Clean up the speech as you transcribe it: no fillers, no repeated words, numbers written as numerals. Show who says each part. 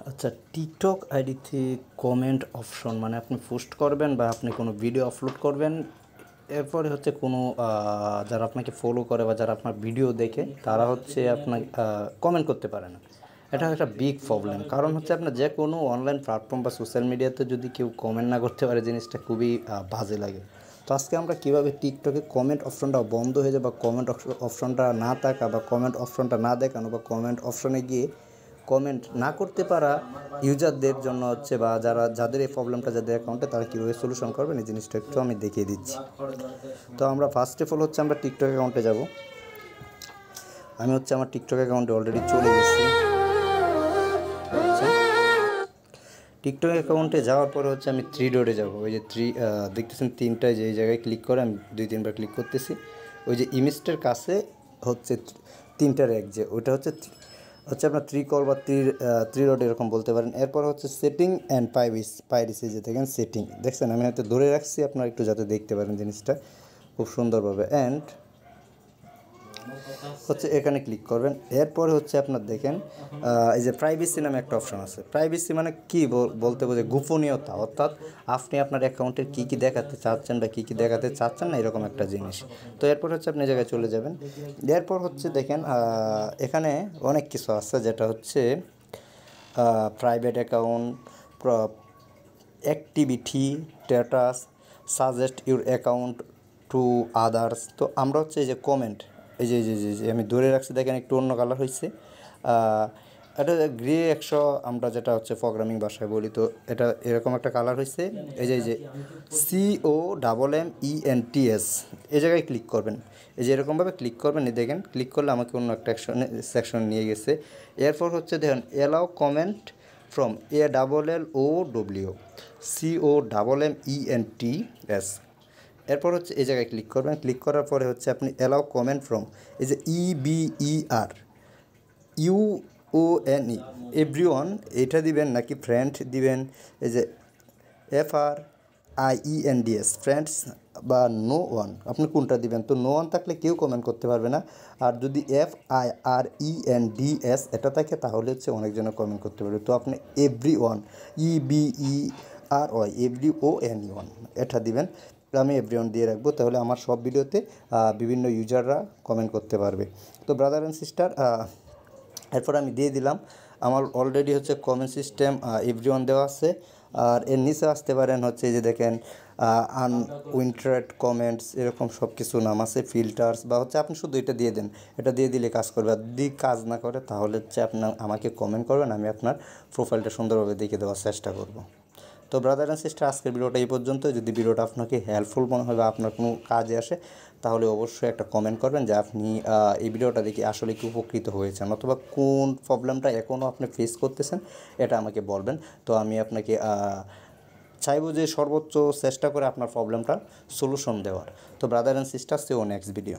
Speaker 1: আচ্ছা, টিকটক আইডিতে comment option মানে আপনি পোস্ট করবেন বা আপনি কোনো ভিডিও আপলোড করবেন, এরপরে হচ্ছে কোনো যারা আপনাকে ফলো করে বা যারা আপনার ভিডিও দেখে তারা হচ্ছে আপনার কমেন্ট করতে পারে না। এটা একটা বিগ প্রবলেম। কারণ হচ্ছে আপনার যে কোনো অনলাইন প্ল্যাটফর্ম বা সোশ্যাল মিডিয়াতে যদি কেউ কমেন্ট না করতে পারে, জিনিসটা খুবই বাজে লাগে। তো আজকে আমরা কীভাবে টিকটকে কমেন্ট অপশনটা বন্ধ হয়ে যায় বা কমেন্ট অপশনটা না থাকা বা কমেন্ট অপশনটা না দেখানো বা কমেন্ট অপশনে গিয়ে কমেন্ট না করতে পারা ইউজারদের জন্য হচ্ছে বা যাদের এই প্রবলেমটা যাদের অ্যাকাউন্টে তারা কীভাবে সলিউশন করবেন এই জিনিসটা একটু আমি দেখিয়ে দিচ্ছি। তো আমরা ফার্স্ট অফ অল হচ্ছে আমরা টিকটক অ্যাকাউন্টে যাব। আমি হচ্ছে আমার টিকটক অ্যাকাউন্টে অলরেডি চলে গেছি। টিকটক অ্যাকাউন্টে যাওয়ার পরে হচ্ছে আমি থ্রি ডটে যাব। ওই যে দেখতেছেন তিনটায় যে জায়গায় ক্লিক করে আমি 2-3বার ক্লিক করতেছি। ওই যে ইমেজটার কাছে হচ্ছে তিনটার এক যে ওইটা হচ্ছে আপনার থ্রি কল বা থ্রি ডট এরকম বলতে পারেন। এরপর হচ্ছে সেটিং অ্যান্ড পাইরেসি যে দেখেন সেটিং দেখছেন, আমি হয়তো ধরে রাখছি আপনারা একটু যাতে দেখতে পারেন জিনিসটা খুব সুন্দরভাবে। অ্যান্ড হচ্ছে এখানে ক্লিক করবেন। এরপরে হচ্ছে আপনার দেখেন এই যে প্রাইভেসি নামে একটা অপশন আছে। প্রাইভেসি মানে কি বলতে বোঝে গোপনীয়তা, অর্থাৎ আপনি আপনার অ্যাকাউন্টের কী কী দেখাতে চাচ্ছেন বা কী কী দেখাতে চাচ্ছেন না, এরকম একটা জিনিস। তো এরপর হচ্ছে আপনি জায়গায় চলে যাবেন। এরপর হচ্ছে দেখেন এখানে অনেক কিছু আছে, যেটা হচ্ছে private account, activity, status, suggest your account to others. তো আমরা হচ্ছে এই যে কমেন্ট, এই যে আমি ধরে রাখছি দেখেন একটু অন্য কালার হয়েছে। এটা গ্রে 100 আমরা যেটা হচ্ছে প্রোগ্রামিং ভাষায় বলি, তো এটা এরকম একটা কালার হয়েছে। এই যে COMMENTS এই জায়গায় ক্লিক করবেন। এই যে এরকমভাবে ক্লিক করবেন, এই দেখেন ক্লিক করলে আমাকে অন্য একটা সেকশন নিয়ে গেছে। এরপর হচ্ছে দেখেন অ্যালাউ কমেন্ট ফ্রম COMMENTS। এরপর হচ্ছে এই জায়গায় ক্লিক করবেন। ক্লিক করার পরে হচ্ছে আপনি অ্যালাউ কমেন্ট ফ্রম এই যে EBERUONE এভরিওয়ান এটা দিবেন নাকি ফ্রেন্ড দিবেন। এই যে FRIENDS ফ্রেন্ডস বা নো ওয়ান, আপনি কোনটা দিবেন। তো নো ওয়ান থাকলে কেউ কমেন্ট করতে পারবে না, আর যদি FIRENDS এটা থাকে তাহলে হচ্ছে অনেকজনে কমেন্ট করতে পারবে। তো আপনি এভরিওয়ান EBERY এটা দিবেন। আমি এভরিওয়ান দিয়ে রাখবো, তাহলে আমার সব ভিডিওতে বিভিন্ন ইউজাররা কমেন্ট করতে পারবে। তো ব্রাদার অ্যান্ড সিস্টার, এরপর আমি দিয়ে দিলাম। আমার অলরেডি হচ্ছে কমেন্ট সিস্টেম এভরিওয়ান দেওয়া আছে। আর এর নিচে আসতে পারেন হচ্ছে যে দেখেন আনউইন্টারেড কমেন্টস এরকম সব কিছু নাম আছে, ফিল্টার্স বা হচ্ছে আপনি শুধু এটা দিয়ে দেন। এটা দিয়ে দিলে কাজ করবে, আর যদি কাজ না করে তাহলে হচ্ছে আপনার আমাকে কমেন্ট করবেন, আমি আপনার প্রোফাইলটা সুন্দরভাবে দেখে দেওয়ার চেষ্টা করব। তো ব্রাদার অ্যান্ড সিস্টার, আজকের ভিডিওটা এই পর্যন্ত। যদি ভিডিওটা আপনাকে হেল্পফুল মনে হয় বা আপনার কোনো কাজে আসে তাহলে অবশ্যই একটা কমেন্ট করবেন যে আপনি এই ভিডিওটা দেখে আসলে কি উপকৃত হয়েছেন, অথবা কোন প্রবলেমটা এখনও আপনি ফেস করতেছেন এটা আমাকে বলবেন। তো আমি আপনাকে চাইবো যে সর্বোচ্চ চেষ্টা করে আপনার প্রবলেমটা সলিউশন দেওয়ার। তো brother and sister, see you next video.